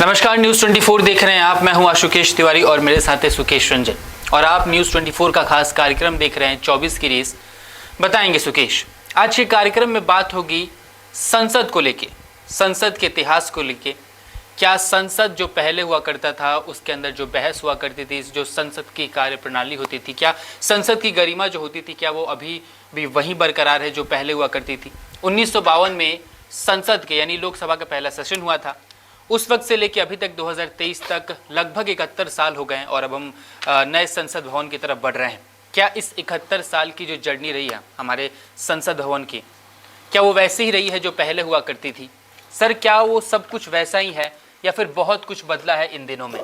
नमस्कार, न्यूज 24 देख रहे हैं आप। मैं हूं आशुकेश तिवारी और मेरे साथ है सुकेश रंजन और आप न्यूज 24 का खास कार्यक्रम देख रहे हैं 24 की रेस। बताएंगे सुकेश, आज के कार्यक्रम में बात होगी संसद को लेके, संसद के इतिहास को लेके। क्या संसद जो पहले हुआ करता था उसके अंदर जो बहस हुआ करती थी, जो संसद की कार्यप्रणाली होती थी, क्या संसद की गरिमा जो होती थी क्या वो अभी भी वहीं बरकरार है जो पहले हुआ करती थी। 1952 में संसद के यानी लोकसभा का पहला सेशन हुआ था। उस वक्त से लेकर अभी तक 2023 तक लगभग 71 साल हो गए हैं और अब हम नए संसद भवन की तरफ बढ़ रहे हैं। क्या इस 71 साल की जो जर्नी रही है हमारे संसद भवन की, क्या वो वैसे ही रही है जो पहले हुआ करती थी? सर, क्या वो सब कुछ वैसा ही है या फिर बहुत कुछ बदला है इन दिनों में?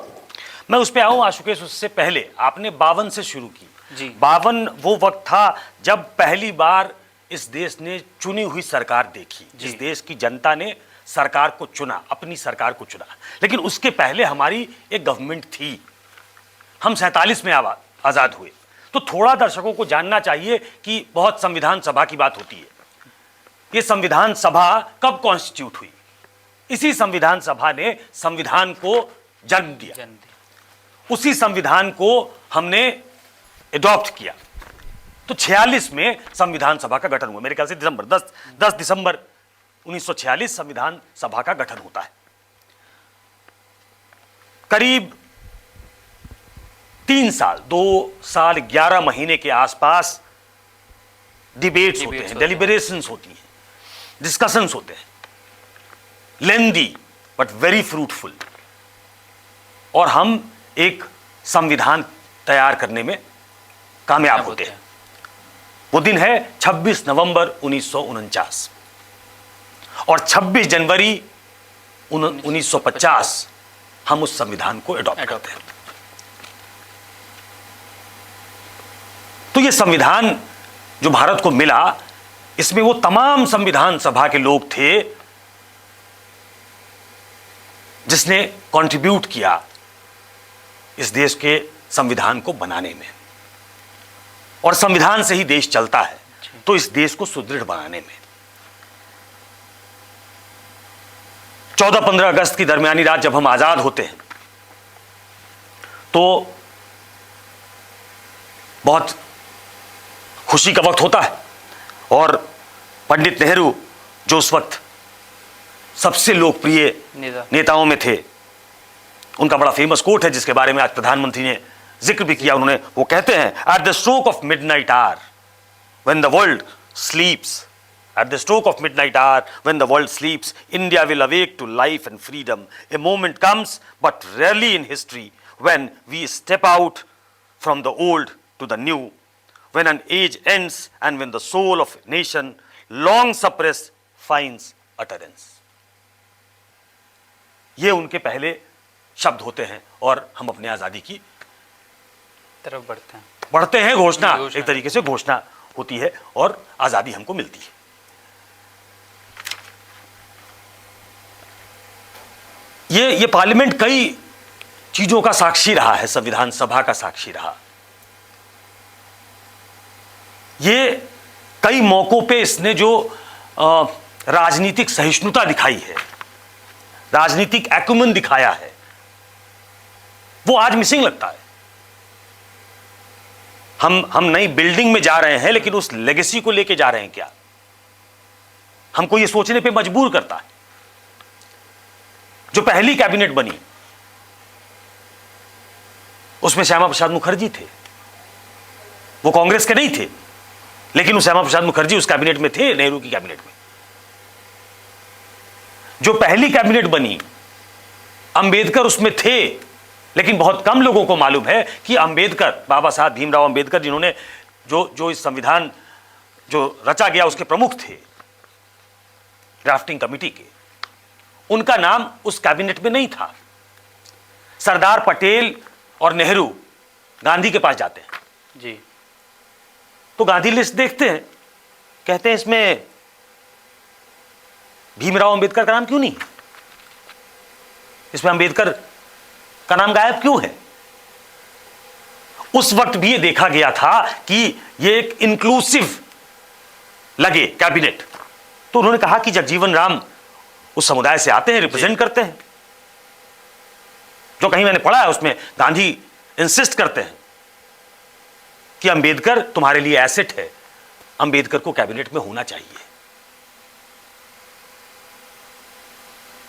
मैं उस पर आऊँ आशुकेश, उससे पहले आपने 52 से शुरू की जी। 52 वो वक्त था जब पहली बार इस देश ने चुनी हुई सरकार देखी। इस देश की जनता ने सरकार को चुना, अपनी सरकार को चुना। लेकिन उसके पहले हमारी एक गवर्नमेंट थी। हम 47 में आजाद हुए। तो थोड़ा दर्शकों को जानना चाहिए कि बहुत संविधान सभा की बात होती है। ये संविधान सभा कब कॉन्स्टिट्यूट हुई? इसी संविधान सभा ने संविधान को जन्म दिया। उसी संविधान को हमने एडॉप्ट किया। तो 46 में संविधान सभा का गठन हुआ। मेरे ख्याल से 10 दिसंबर 1946 संविधान सभा का गठन होता है। करीब 3 साल, 2 साल 11 महीने के आसपास डिबेट्स होते हैं, डेलिब्रेशंस होती हैं, डिस्कशंस होते हैं, लेंदी बट वेरी फ्रूटफुल। और हम एक संविधान तैयार करने में कामयाब होते हैं। वो दिन है 26 नवंबर 1949 और 26 जनवरी 1950 हम उस संविधान को एडॉप्ट करते हैं। तो ये संविधान जो भारत को मिला, इसमें वो तमाम संविधान सभा के लोग थे जिसने कंट्रीब्यूट किया इस देश के संविधान को बनाने में। और संविधान से ही देश चलता है, तो इस देश को सुदृढ़ बनाने में 14-15 अगस्त की दरमियानी रात जब हम आजाद होते हैं तो बहुत खुशी का वक्त होता है। और पंडित नेहरू, जो उस वक्त सबसे लोकप्रिय नेताओं में थे, उनका बड़ा फेमस कोट है जिसके बारे में आज प्रधानमंत्री ने जिक्र भी किया। उन्होंने वो कहते हैं, at the stroke of midnight hour when the world sleeps, at the stroke of midnight hour when the world sleeps, India will awake to life and freedom. A moment comes but rarely in history when we step out from the old to the new, when an age ends and when the soul of a nation long suppressed finds utterance. ये उनके पहले शब्द होते हैं और हम अपने आजादी की तरफ बढ़ते हैं। घोषणा, एक तरीके से घोषणा होती है और आजादी हमको मिलती है। ये पार्लियामेंट कई चीजों का साक्षी रहा है, संविधान सभा का साक्षी रहा। ये कई मौकों पे इसने जो राजनीतिक सहिष्णुता दिखाई है, राजनीतिक एक्यूमेन दिखाया है, वो आज मिसिंग लगता है। हम नई बिल्डिंग में जा रहे हैं लेकिन उस लेगेसी को लेके जा रहे हैं क्या? हमको ये सोचने पे मजबूर करता है। जो पहली कैबिनेट बनी उसमें श्यामा प्रसाद मुखर्जी थे। वो कांग्रेस के नहीं थे लेकिन श्यामा प्रसाद मुखर्जी उस कैबिनेट में थे, नेहरू की कैबिनेट में। जो पहली कैबिनेट बनी, अंबेडकर उसमें थे, लेकिन बहुत कम लोगों को मालूम है कि अंबेडकर, बाबा साहब भीमराव अंबेडकर, जिन्होंने जो इस संविधान जो रचा गया उसके प्रमुख थे, ड्राफ्टिंग कमिटी के, उनका नाम उस कैबिनेट में नहीं था। सरदार पटेल और नेहरू गांधी के पास जाते हैं जी, तो गांधी लिस्ट देखते हैं, कहते हैं इसमें भीमराव अंबेडकर का नाम क्यों नहीं, इसमें अंबेडकर का नाम गायब क्यों है? उस वक्त भी ये देखा गया था कि ये एक इंक्लूसिव लगे कैबिनेट। तो उन्होंने कहा कि जगजीवन राम उस समुदाय से आते हैं, रिप्रेजेंट करते हैं, जो कहीं मैंने पढ़ा है उसमें गांधी इंसिस्ट करते हैं कि अंबेडकर तुम्हारे लिए एसेट है, अंबेडकर को कैबिनेट में होना चाहिए।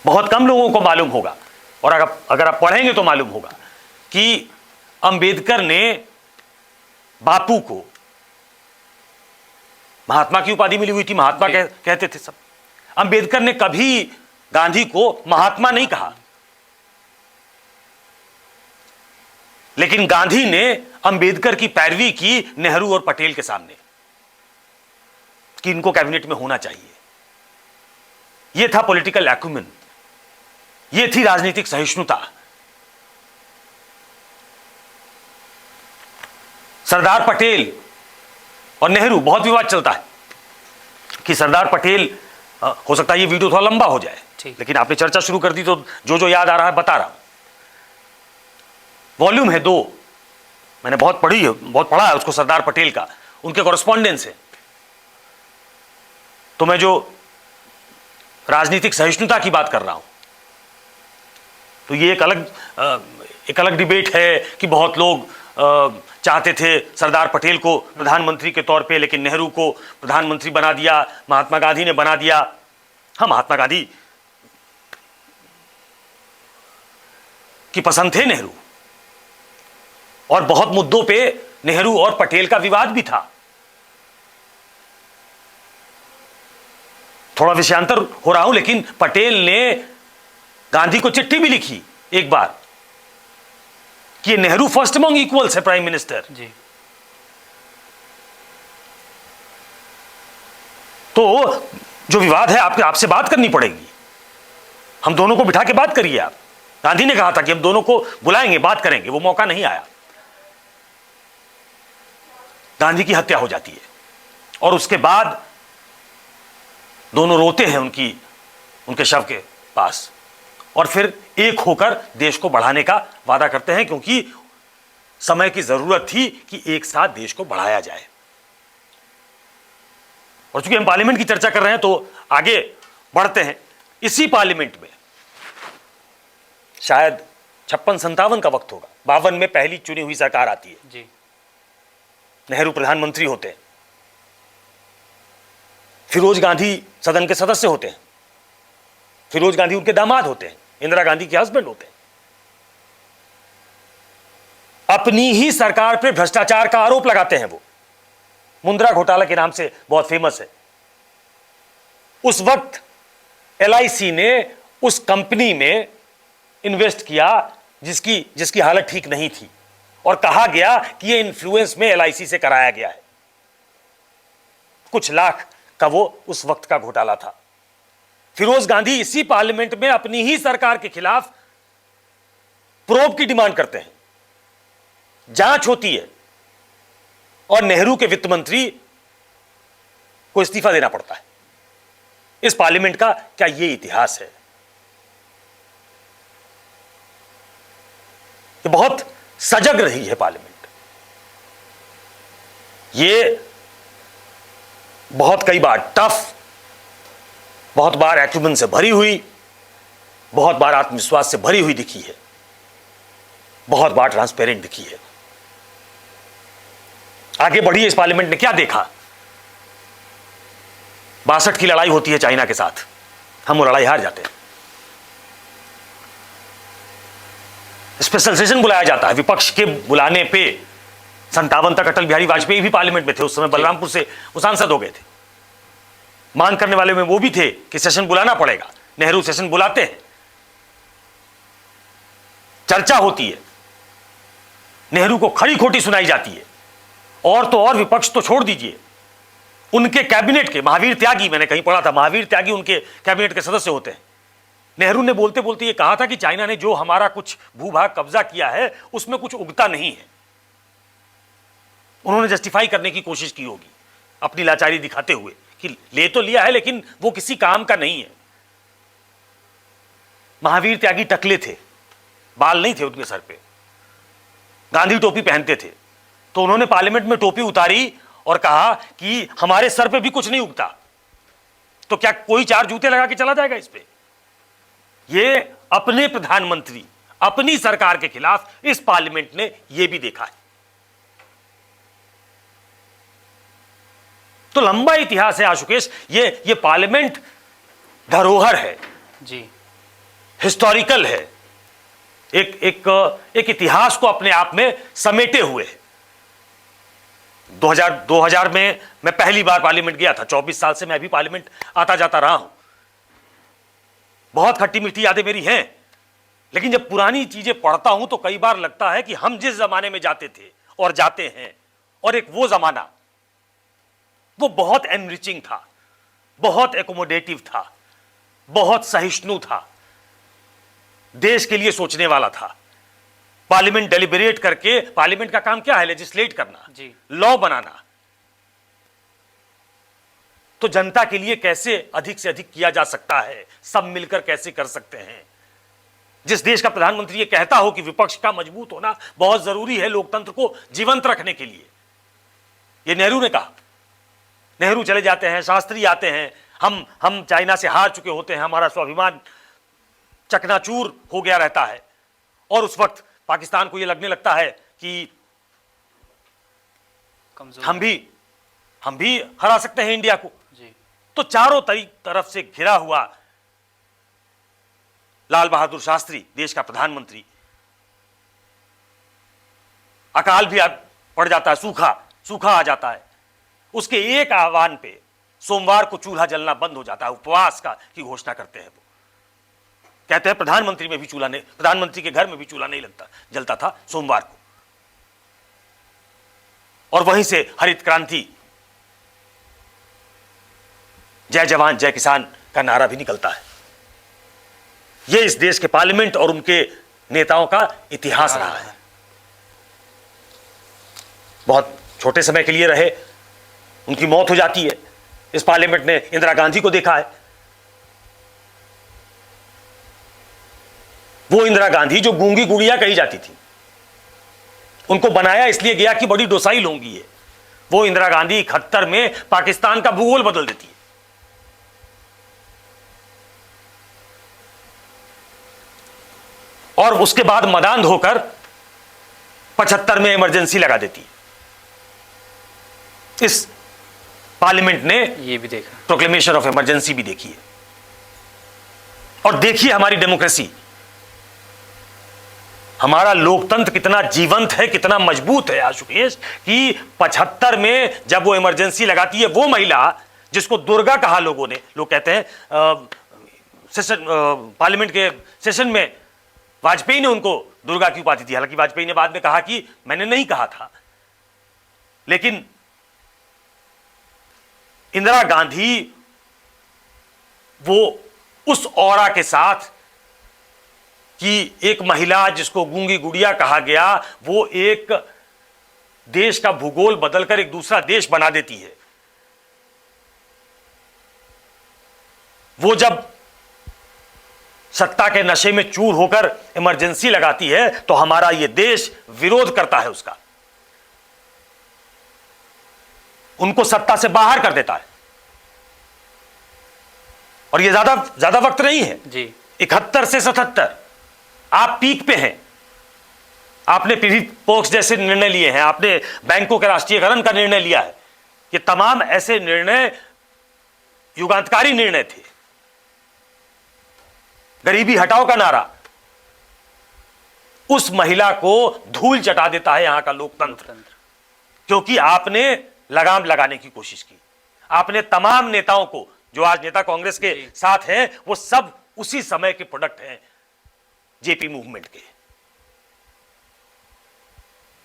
बहुत कम लोगों को मालूम होगा, और अगर आप पढ़ेंगे तो मालूम होगा कि अंबेडकर ने बापू को महात्मा की उपाधि मिली हुई थी, महात्मा कहते थे सब। अंबेडकर ने कभी गांधी को महात्मा नहीं कहा, लेकिन गांधी ने अंबेडकर की पैरवी की नेहरू और पटेल के सामने कि इनको कैबिनेट में होना चाहिए। यह था पॉलिटिकल एक्यूमेन, यह थी राजनीतिक सहिष्णुता। सरदार पटेल और नेहरू, बहुत विवाद चलता है कि सरदार पटेल, हो सकता है ये वीडियो थोड़ा लंबा हो जाए, लेकिन आपने चर्चा शुरू कर दी तो जो याद आ रहा है बता रहा हूं। वॉल्यूम है 2, मैंने बहुत पढ़ा है उसको, सरदार पटेल का, उनके कॉरेस्पॉन्डेंस है। तो मैं जो राजनीतिक सहिष्णुता की बात कर रहा हूं, तो ये एक अलग डिबेट है कि बहुत लोग चाहते थे सरदार पटेल को प्रधानमंत्री के तौर पे, लेकिन नेहरू को प्रधानमंत्री बना दिया, महात्मा गांधी ने बना दिया। हाँ, महात्मा गांधी की पसंद थे नेहरू, और बहुत मुद्दों पे नेहरू और पटेल का विवाद भी था। थोड़ा विषयांतर हो रहा हूं, लेकिन पटेल ने गांधी को चिट्ठी भी लिखी एक बार कि नेहरू फर्स्ट अमंग इक्वल्स है प्राइम मिनिस्टर जी। तो जो विवाद है आपसे बात करनी पड़ेगी, हम दोनों को बिठा के बात करिए आप। गांधी ने कहा था कि हम दोनों को बुलाएंगे, बात करेंगे, वो मौका नहीं आया। गांधी की हत्या हो जाती है और उसके बाद दोनों रोते हैं उनके शव के पास, और फिर एक होकर देश को बढ़ाने का वादा करते हैं, क्योंकि समय की जरूरत थी कि एक साथ देश को बढ़ाया जाए। और चूंकि हम पार्लियामेंट की चर्चा कर रहे हैं तो आगे बढ़ते हैं। इसी पार्लियामेंट में शायद 56-57 का वक्त होगा, 52 में पहली चुनी हुई सरकार आती है जी। नेहरू प्रधानमंत्री होते हैं, फिरोज गांधी सदन के सदस्य होते हैं, फिरोज गांधी उनके दामाद होते हैं, इंदिरा गांधी के हस्बैंड होते हैं। अपनी ही सरकार पर भ्रष्टाचार का आरोप लगाते हैं वो, मुंद्रा घोटाला के नाम से बहुत फेमस है। उस वक्त LIC ने उस कंपनी में इन्वेस्ट किया जिसकी हालत ठीक नहीं थी, और कहा गया कि यह इन्फ्लुएंस में LIC से कराया गया है। कुछ लाख का वो उस वक्त का घोटाला था। फिरोज गांधी इसी पार्लियामेंट में अपनी ही सरकार के खिलाफ प्रोब की डिमांड करते हैं, जांच होती है, और नेहरू के वित्त मंत्री को इस्तीफा देना पड़ता है। इस पार्लियामेंट का क्या यह इतिहास है? ये बहुत सजग रही है पार्लियामेंट। ये बहुत कई बार टफ, बहुत बार एक्यूमेन से भरी हुई, बहुत बार आत्मविश्वास से भरी हुई दिखी है, बहुत बार ट्रांसपेरेंट दिखी है। आगे बढ़ी इस पार्लियामेंट ने क्या देखा? 62 की लड़ाई होती है चाइना के साथ, हम वो लड़ाई हार जाते हैं। स्पेशल सेशन बुलाया जाता है, विपक्ष के बुलाने पे 57 तक अटल बिहारी वाजपेयी भी पार्लियामेंट में थे, उस समय बलरामपुर से वो सांसद हो गए थे। मांग करने वाले में वो भी थे कि सेशन बुलाना पड़ेगा, नेहरू सेशन बुलाते हैं, चर्चा होती है, नेहरू को खरी खोटी सुनाई जाती है, और तो और विपक्ष तो छोड़ दीजिए, उनके कैबिनेट के महावीर त्यागी, मैंने कहीं पढ़ा था, महावीर त्यागी उनके कैबिनेट के सदस्य होते हैं। नेहरू ने बोलते बोलते ये कहा था कि चाइना ने जो हमारा कुछ भूभाग कब्जा किया है उसमें कुछ उगता नहीं है। उन्होंने जस्टिफाई करने की कोशिश की होगी अपनी लाचारी दिखाते हुए कि ले तो लिया है लेकिन वो किसी काम का नहीं है। महावीर त्यागी टकले थे, बाल नहीं थे उनके सर पे, गांधी टोपी पहनते थे, तो उन्होंने पार्लियामेंट में टोपी उतारी और कहा कि हमारे सर पे भी कुछ नहीं उगता, तो क्या कोई 4 जूते लगा के चला जाएगा इस पे? ये अपने प्रधानमंत्री, अपनी सरकार के खिलाफ इस पार्लियामेंट ने यह भी देखा है। तो लंबा इतिहास है आशुकेश, ये पार्लियामेंट धरोहर है जी, हिस्टोरिकल है, एक इतिहास को अपने आप में समेटे हुए है। 2000 में मैं पहली बार पार्लियामेंट गया था। 24 साल से मैं अभी पार्लियामेंट आता जाता रहा हूं। बहुत खट्टी मीठी यादें मेरी हैं, लेकिन जब पुरानी चीजें पढ़ता हूं तो कई बार लगता है कि हम जिस जमाने में जाते थे और जाते हैं, और एक वो जमाना, वो बहुत एनरिचिंग था, बहुत एकोमोडेटिव था, बहुत सहिष्णु था, देश के लिए सोचने वाला था। पार्लियामेंट डेलिब्रेट करके, पार्लियामेंट का काम क्या है? लेजिस्लेट करना, लॉ बनाना। तो जनता के लिए कैसे अधिक से अधिक किया जा सकता है, सब मिलकर कैसे कर सकते हैं। जिस देश का प्रधानमंत्री ये कहता हो कि विपक्ष का मजबूत होना बहुत जरूरी है लोकतंत्र को जीवंत रखने के लिए, ये नेहरू ने कहा। नेहरू चले जाते हैं, शास्त्री आते हैं, हम चाइना से हार चुके होते हैं, हमारा स्वाभिमान चकनाचूर हो गया रहता है, और उस वक्त पाकिस्तान को यह लगने लगता है कि हम भी हरा सकते हैं इंडिया को जी। तो चारों तरफ से घिरा हुआ लाल बहादुर शास्त्री, देश का प्रधानमंत्री, अकाल भी पड़ जाता है, सूखा आ जाता है। उसके एक आह्वान पे सोमवार को चूल्हा जलना बंद हो जाता है, उपवास की घोषणा करते हैं। वो कहते हैं प्रधानमंत्री के घर में भी चूल्हा नहीं जलता था सोमवार को। और वहीं से हरित क्रांति, जय जवान जय किसान का नारा भी निकलता है। यह इस देश के पार्लियामेंट और उनके नेताओं का इतिहास रहा है। बहुत छोटे समय के लिए रहे, उनकी मौत हो जाती है। इस पार्लियामेंट ने इंदिरा गांधी को देखा है, वो इंदिरा गांधी जो गूंगी गुड़िया कही जाती थी, उनको बनाया इसलिए गया कि बड़ी डोसाइल होंगी है। वो इंदिरा गांधी 71 में पाकिस्तान का भूगोल बदल देती है। और उसके बाद मदान होकर 75 में इमरजेंसी लगा देती है। इस पार्लियामेंट ने ये भी देखा, प्रोक्लेमेशन ऑफ इमरजेंसी भी देखी है। और देखिए हमारी डेमोक्रेसी, हमारा लोकतंत्र कितना जीवंत है, कितना मजबूत है आशुकेश, कि 75 में जब वो इमरजेंसी लगाती है, वो महिला जिसको दुर्गा कहा लोग कहते हैं, पार्लियामेंट के सेशन में वाजपेयी ने उनको दुर्गा की उपाधि दी। हालांकि वाजपेयी ने बाद में कहा कि मैंने नहीं कहा था, लेकिन इंदिरा गांधी वो उस ऑरा के साथ कि एक महिला जिसको गूंगी गुड़िया कहा गया, वो एक देश का भूगोल बदलकर एक दूसरा देश बना देती है। वो जब सत्ता के नशे में चूर होकर इमरजेंसी लगाती है तो हमारा यह देश विरोध करता है उसका, उनको सत्ता से बाहर कर देता है। और यह ज्यादा वक्त नहीं है जी, 71 से 77 आप पीक पे हैं। आपने पीवी पोक्स जैसे निर्णय लिए हैं, आपने बैंकों के राष्ट्रीयकरण का निर्णय लिया है। ये तमाम ऐसे निर्णय युगांतकारी निर्णय थे। गरीबी हटाओ का नारा उस महिला को धूल चटा देता है यहां का लोकतंत्र, क्योंकि आपने लगाम लगाने की कोशिश की। आपने तमाम नेताओं को जो आज नेता कांग्रेस के साथ हैं, वो सब उसी समय के प्रोडक्ट हैं, जेपी मूवमेंट के।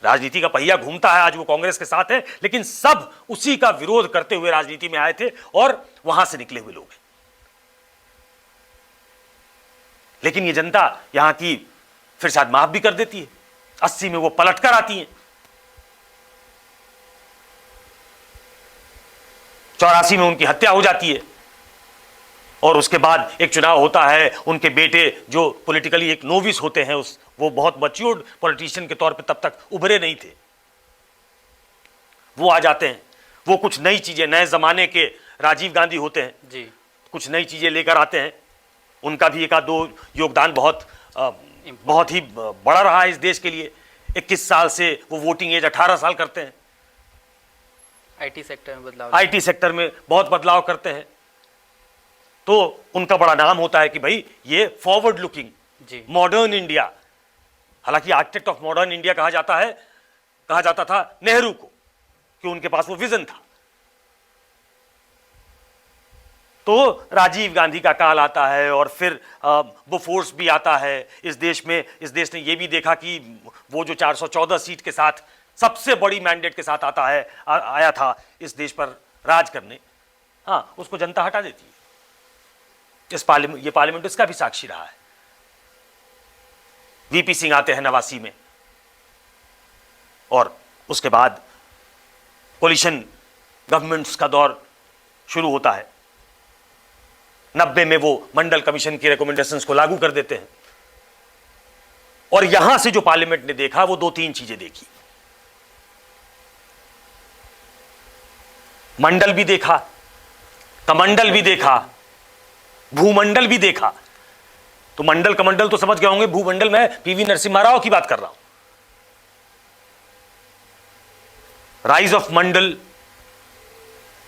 राजनीति का पहिया घूमता है, आज वो कांग्रेस के साथ है, लेकिन सब उसी का विरोध करते हुए राजनीति में आए थे और वहां से निकले हुए लोग हैं। लेकिन ये जनता यहां की फिर शायद माफ भी कर देती है। 80 में वो पलट कर आती हैं, 84 में उनकी हत्या हो जाती है, और उसके बाद एक चुनाव होता है। उनके बेटे जो पॉलिटिकली एक नोविस होते हैं, वो बहुत मैच्योर्ड पॉलिटिशियन के तौर पे तब तक उभरे नहीं थे, वो आ जाते हैं। वो कुछ नई चीजें, नए जमाने के राजीव गांधी होते हैं जी, कुछ नई चीजें लेकर आते हैं। उनका भी एक आध दो योगदान बहुत बहुत ही बड़ा रहा है इस देश के लिए। 21 साल से वो वोटिंग एज 18 साल करते हैं। आईटी सेक्टर में बदलाव, आईटी सेक्टर में बहुत बदलाव करते हैं, तो उनका बड़ा नाम होता है कि भाई ये फॉरवर्ड लुकिंग, जी मॉडर्न इंडिया। हालांकि आर्किटेक्ट ऑफ मॉडर्न इंडिया कहा जाता था नेहरू को, कि उनके पास वो विजन था। तो राजीव गांधी का काल आता है और फिर बोफोर्स भी आता है इस देश में। इस देश ने ये भी देखा कि वो जो 414 सीट के साथ सबसे बड़ी मैंडेट के साथ आया था इस देश पर राज करने, हाँ, उसको जनता हटा देती है। ये पार्लियामेंट इसका भी साक्षी रहा है। वीपी सिंह आते हैं 89 में, और उसके बाद कोलिशन गवर्नमेंट्स का दौर शुरू होता है। 90 में वो मंडल कमीशन की रिकमेंडेशंस को लागू कर देते हैं, और यहां से जो पार्लियामेंट ने देखा वो 2-3 चीजें देखी। मंडल भी देखा, कमंडल भी देखा, भूमंडल भी देखा। तो मंडल कमंडल तो समझ गए होंगे, भूमंडल में पीवी नरसिम्हा राव की बात कर रहा हूं। राइज ऑफ मंडल,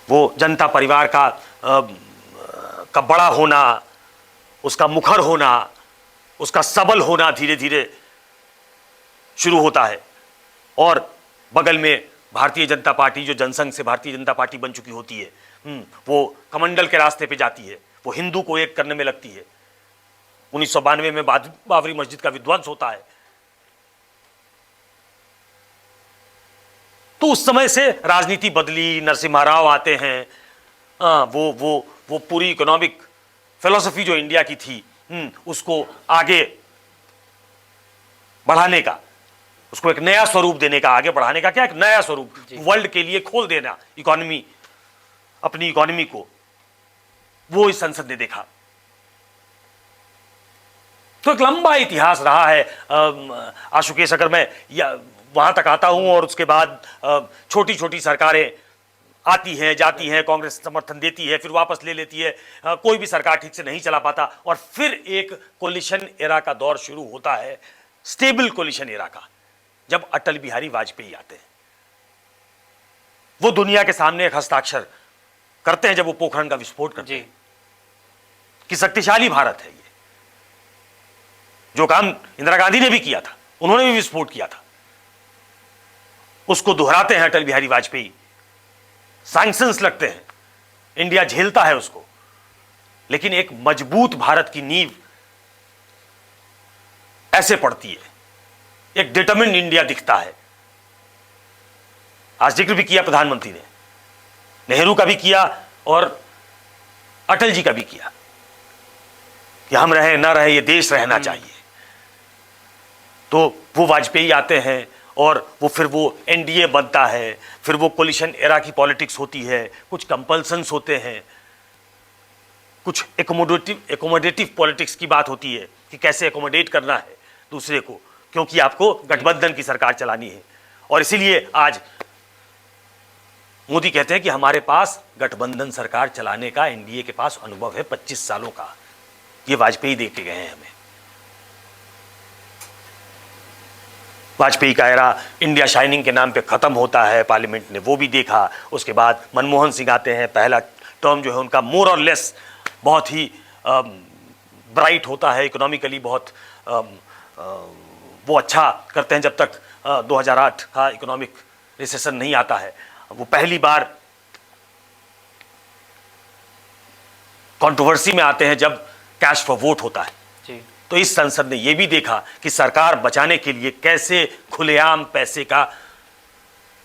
वो जनता परिवार का बड़ा होना, उसका मुखर होना, उसका सबल होना धीरे धीरे शुरू होता है। और बगल में भारतीय जनता पार्टी, जो जनसंघ से भारतीय जनता पार्टी बन चुकी होती है, वो कमंडल के रास्ते पे जाती है, वो हिंदू को एक करने में लगती है। 1992 में बाबरी मस्जिद का विध्वंस होता है। तो उस समय से राजनीति बदली, नरसिम्हा राव आते हैं। वो पूरी इकोनॉमिक फिलॉसफी जो इंडिया की थी, उसको आगे बढ़ाने का, उसको एक नया स्वरूप देने का, आगे बढ़ाने का क्या, एक नया स्वरूप वर्ल्ड के लिए खोल देना इकोनॉमी, अपनी इकोनॉमी को, वो इस संसद ने देखा। तो एक लंबा इतिहास रहा है। आशुकेश, अगर मैं वहां तक आता हूं और उसके बाद छोटी छोटी सरकारें आती हैं, जाती हैं, कांग्रेस समर्थन देती है, फिर वापस ले लेती है, कोई भी सरकार ठीक से नहीं चला पाता, और फिर एक कोलिशन एरा का दौर शुरू होता है, स्टेबल कोलिशन एरा का, जब अटल बिहारी वाजपेयी आते हैं। वो दुनिया के सामने एक हस्ताक्षर करते हैं जब वो पोखरण का विस्फोट करते हैं कि शक्तिशाली भारत है ये। जो काम इंदिरा गांधी ने भी किया था, उन्होंने भी विस्फोट किया था, उसको दोहराते हैं अटल बिहारी वाजपेयी। सैंक्शंस लगते हैं, इंडिया झेलता है उसको, लेकिन एक मजबूत भारत की नींव ऐसे पड़ती है, एक डिटरमिन्ड इंडिया दिखता है। आज जिक्र भी किया प्रधानमंत्री ने, नेहरू का भी किया और अटल जी का भी किया कि हम रहे ना रहे, ये देश रहना चाहिए। तो वो वाजपेयी आते हैं और फिर वो एनडीए बनता है, फिर वो कोलिशन एरा की पॉलिटिक्स होती है, कुछ कंपल्सन्स होते हैं, कुछ एकोमोडेटिव पॉलिटिक्स की बात होती है कि कैसे एकोमोडेट करना है दूसरे को, क्योंकि आपको गठबंधन की सरकार चलानी है। और इसीलिए आज मोदी कहते हैं कि हमारे पास गठबंधन सरकार चलाने का, एनडीए के पास अनुभव है 25 सालों का। ये वाजपेयी दे के गए हैं हमें। वाजपेयी का एरा इंडिया शाइनिंग के नाम पे खत्म होता है, पार्लियामेंट ने वो भी देखा। उसके बाद मनमोहन सिंह आते हैं, पहला टर्म जो है उनका मोर और लेस बहुत ही ब्राइट होता है, इकोनॉमिकली बहुत वो अच्छा करते हैं जब तक 2008 का इकोनॉमिक रिसेशन नहीं आता है। वो पहली बार कंट्रोवर्सी में आते हैं जब कैश फॉर वोट होता है जी। तो इस संसद ने यह भी देखा कि सरकार बचाने के लिए कैसे खुलेआम पैसे का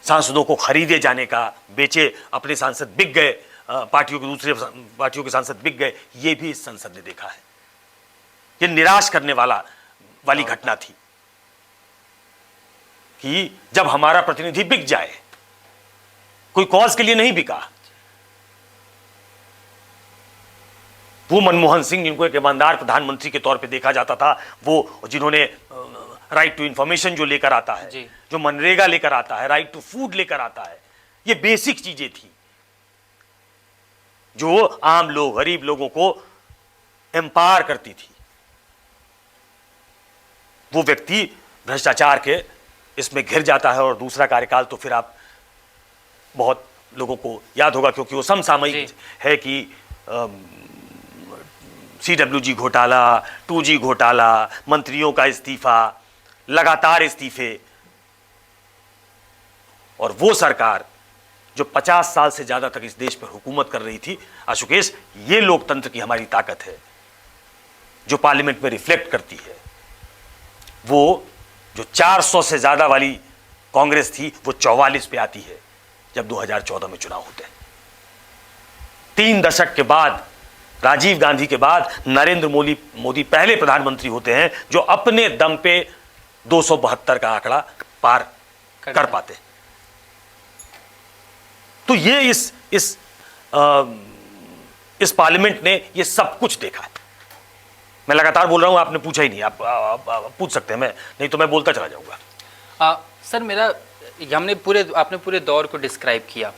सांसदों को खरीदे जाने का, बेचे, अपने सांसद बिक गए, पार्टियों के दूसरे पार्टियों के सांसद बिक गए, ये भी इस संसद ने देखा है। ये निराश करने वाली घटना थी कि जब हमारा प्रतिनिधि बिक जाए, कोई कॉज के लिए नहीं बिका। वो मनमोहन सिंह, जिनको एक ईमानदार प्रधानमंत्री के तौर पे देखा जाता था, वो जिन्होंने राइट टू इंफॉर्मेशन जो लेकर आता है, जो मनरेगा लेकर आता है, राइट टू फूड लेकर आता है, ये बेसिक चीजें थी जो आम लोग, गरीब लोगों को एम्पावर करती थी। वो व्यक्ति भ्रष्टाचार के इसमें घिर जाता है और दूसरा कार्यकाल तो फिर आप बहुत लोगों को याद होगा, क्योंकि वो समसामयिक है कि CWG घोटाला, 2G घोटाला, मंत्रियों का इस्तीफा, लगातार इस्तीफे, और वो सरकार जो 50 साल से ज्यादा तक इस देश पर हुकूमत कर रही थी। आशुकेश, ये लोकतंत्र की हमारी ताकत है जो पार्लियामेंट में रिफ्लेक्ट करती है। वो जो 400 से ज्यादा वाली कांग्रेस थी वो 44 पे आती है जब 2014 में चुनाव होते हैं। 3 दशक के बाद, राजीव गांधी के बाद नरेंद्र मोदी पहले प्रधानमंत्री होते हैं जो अपने दम पे 272 का आंकड़ा पार कर पाते हैं। तो ये इस पार्लियामेंट ने ये सब कुछ देखा है। मैं लगातार बोल रहा हूं, आपने पूछा ही नहीं। आप पूछ सकते हैं, मैं नहीं तो मैं बोलता चला जाऊंगा। सर आपने पूरे दौर को डिस्क्राइब किया,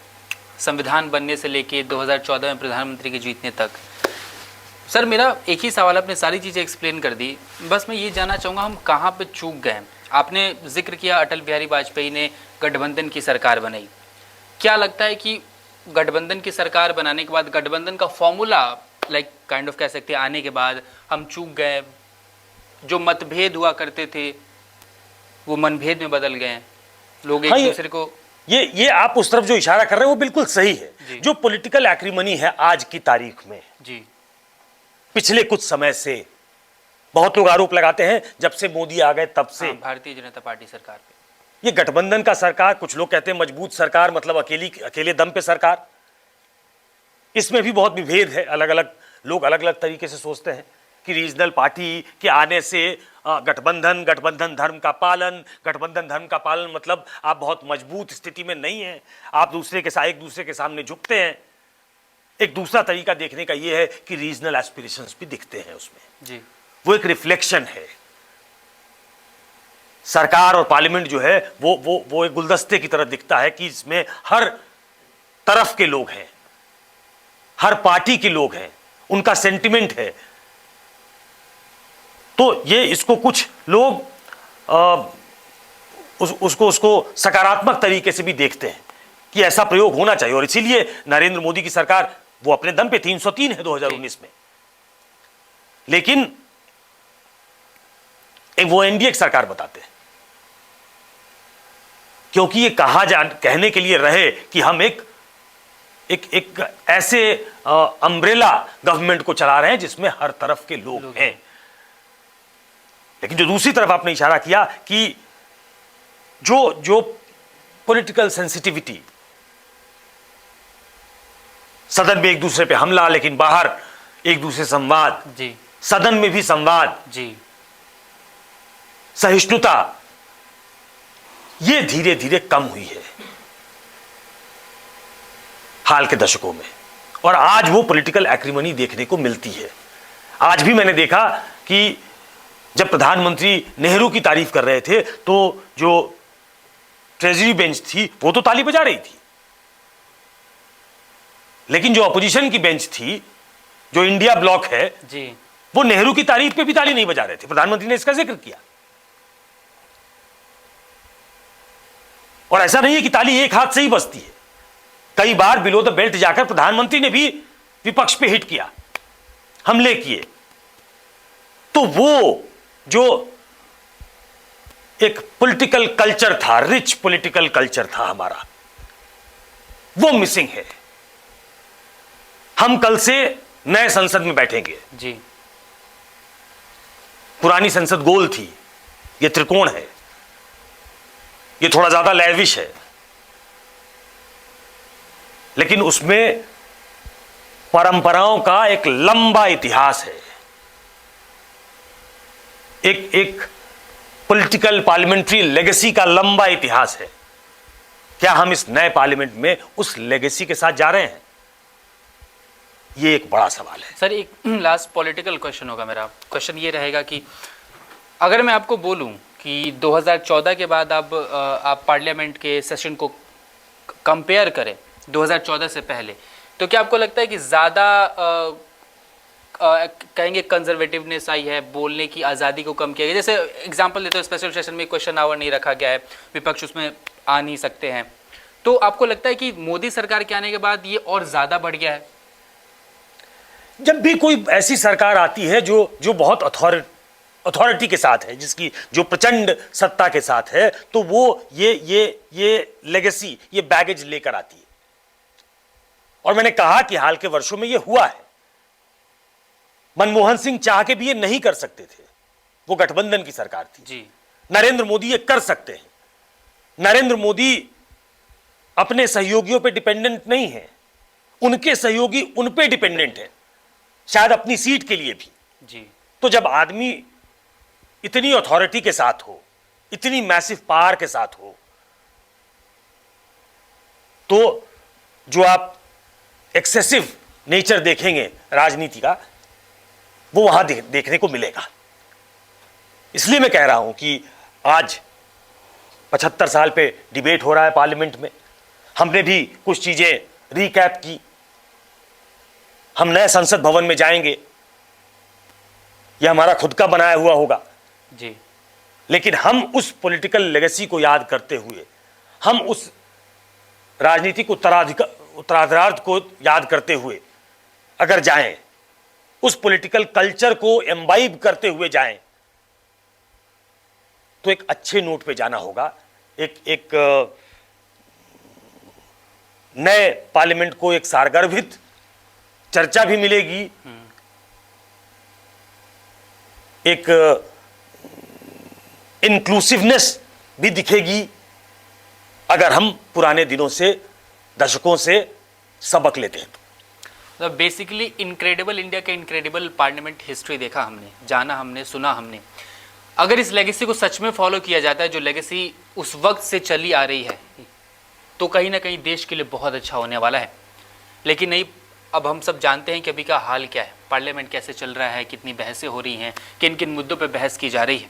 संविधान बनने से लेके 2014 में प्रधानमंत्री के जीतने तक। सर मेरा एक ही सवाल, आपने सारी चीज़ें एक्सप्लेन कर दी, बस मैं ये जानना चाहूँगा हम कहाँ पे चूक गए। आपने जिक्र किया अटल बिहारी वाजपेयी ने गठबंधन की सरकार बनाई। क्या लगता है कि गठबंधन की सरकार बनाने के बाद गठबंधन का फॉर्मूला काइंड ऑफ कह सकते हैं आने के बाद हम चूक गए, जो मतभेद हुआ करते थे वो मनभेद में बदल गए, लोग एक दूसरे को ये आप उस तरफ जो इशारा कर रहे हैं वो बिल्कुल सही है। जो पॉलिटिकल एक्रीमनी है आज की तारीख में जी, पिछले कुछ समय से बहुत लोग आरोप लगाते हैं जब से मोदी आ गए तब से भारतीय जनता पार्टी सरकार पे ये गठबंधन का सरकार, कुछ लोग कहते हैं मजबूत सरकार मतलब अकेले दम पे सरकार। इसमें भी बहुत विभेद है, अलग अलग लोग अलग अलग तरीके से सोचते हैं कि रीजनल पार्टी के आने से गठबंधन धर्म का पालन, गठबंधन धर्म का पालन मतलब आप बहुत मजबूत स्थिति में नहीं हैं, आप एक दूसरे के सामने झुकते हैं। एक दूसरा तरीका देखने का यह है कि रीजनल एस्पिरेशंस भी दिखते हैं उसमें जी, वो एक रिफ्लेक्शन है। सरकार और पार्लियामेंट जो है वो एक गुलदस्ते की तरह दिखता है कि इसमें हर तरफ के लोग हैं, हर पार्टी के लोग हैं, उनका सेंटिमेंट है। तो ये इसको कुछ लोग उसको सकारात्मक तरीके से भी देखते हैं कि ऐसा प्रयोग होना चाहिए, और इसीलिए नरेंद्र मोदी की सरकार वो अपने दम पे 303 है 2019 में। लेकिन वो एनडीए की सरकार बताते हैं, क्योंकि ये कहने के लिए रहे कि हम एक ऐसे अम्ब्रेला गवर्नमेंट को चला रहे हैं जिसमें हर तरफ के लोग हैं। लेकिन जो दूसरी तरफ आपने इशारा किया कि जो पॉलिटिकल सेंसिटिविटी, सदन में एक दूसरे पे हमला लेकिन बाहर एक दूसरे संवाद जी, सदन में भी संवाद जी, सहिष्णुता, ये धीरे धीरे कम हुई है हाल के दशकों में, और आज वो पॉलिटिकल एक्रीमनी देखने को मिलती है। आज भी मैंने देखा कि जब प्रधानमंत्री नेहरू की तारीफ कर रहे थे तो जो ट्रेजरी बेंच थी वो तो ताली बजा रही थी, लेकिन जो अपोजिशन की बेंच थी, जो इंडिया ब्लॉक है जी, वो नेहरू की तारीफ पे भी ताली नहीं बजा रहे थे। प्रधानमंत्री ने इसका जिक्र किया, और ऐसा नहीं है कि ताली एक हाथ से ही बजती है। कई बार बिलो द बेल्ट जाकर प्रधानमंत्री ने भी विपक्ष पे हिट किया, हमले किए। तो वो जो एक पॉलिटिकल कल्चर था, रिच पॉलिटिकल कल्चर था हमारा, वो मिसिंग है। हम कल से नए संसद में बैठेंगे जी, पुरानी संसद गोल थी, ये त्रिकोण है, ये थोड़ा ज्यादा लैविश है, लेकिन उसमें परंपराओं का एक लंबा इतिहास है। एक पॉलिटिकल पार्लियामेंट्री लेगेसी का लंबा इतिहास है। क्या हम इस नए पार्लियामेंट में उस लेगेसी के साथ जा रहे हैं? ये एक बड़ा सवाल है। सर एक लास्ट पॉलिटिकल क्वेश्चन होगा मेरा। क्वेश्चन ये रहेगा कि अगर मैं आपको बोलूं कि 2014 के बाद आप पार्लियामेंट के सेशन को कंपेयर करें 2014 से पहले, तो क्या आपको लगता है कि ज़्यादा कहेंगे कंजर्वेटिवनेस आई है, बोलने की आज़ादी को कम किया गया। जैसे एग्जांपल देते हो, स्पेशल सेशन में क्वेश्चन आवर नहीं रखा गया है, विपक्ष उसमें आ नहीं सकते हैं। तो आपको लगता है कि मोदी सरकार के आने के बाद ये और ज़्यादा बढ़ गया है? जब भी कोई ऐसी सरकार आती है जो बहुत अथॉरिटी के साथ है, जिसकी जो प्रचंड सत्ता के साथ है, तो वो ये लेगेसी, ये बैगेज लेकर आती है। और मैंने कहा कि हाल के वर्षों में ये हुआ है। मनमोहन सिंह चाह के भी ये नहीं कर सकते थे, वो गठबंधन की सरकार थी जी। नरेंद्र मोदी ये कर सकते हैं। नरेंद्र मोदी अपने सहयोगियों पे डिपेंडेंट नहीं है, उनके सहयोगी उन पे डिपेंडेंट है, शायद अपनी सीट के लिए भी। जी। तो जब आदमी इतनी अथॉरिटी के साथ हो, इतनी मैसिव पावर के साथ हो, तो जो आप एक्सेसिव नेचर देखेंगे राजनीति का, वो वहां देखने को मिलेगा। इसलिए मैं कह रहा हूं कि आज 75 साल पे डिबेट हो रहा है पार्लियामेंट में। हमने भी कुछ चीजें रिकैप की। हम नए संसद भवन में जाएंगे, यह हमारा खुद का बनाया हुआ होगा जी। लेकिन हम उस पॉलिटिकल लेगेसी को याद करते हुए, हम उस राजनीतिक उत्तराधिकार को याद करते हुए अगर जाएं, उस पॉलिटिकल कल्चर को एम्बाइब करते हुए जाएं, तो एक अच्छे नोट पे जाना होगा। एक नए पार्लियामेंट को एक सारगर्भित चर्चा भी मिलेगी, एक इंक्लूसिवनेस भी दिखेगी, अगर हम पुराने दिनों से, दशकों से सबक लेते हैं। मतलब बेसिकली इनक्रेडिबल इंडिया के इनक्रेडिबल पार्लियामेंट हिस्ट्री देखा हमने, जाना हमने, सुना हमने। अगर इस लेगेसी को सच में फॉलो किया जाता है, जो लेगेसी उस वक्त से चली आ रही है, तो कहीं ना कहीं देश के लिए बहुत अच्छा होने वाला है। लेकिन नहीं, अब हम सब जानते हैं कि अभी का हाल क्या है, पार्लियामेंट कैसे चल रहा है, कितनी बहसें हो रही हैं, किन किन मुद्दों पर बहस की जा रही है।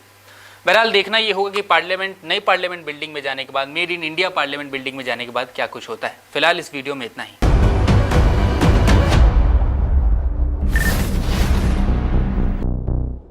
बहरहाल देखना ये होगा कि पार्लियामेंट, नई पार्लियामेंट बिल्डिंग में जाने के बाद, made in India parliament building में जाने के बाद क्या कुछ होता है। फिलहाल इस वीडियो में इतना ही।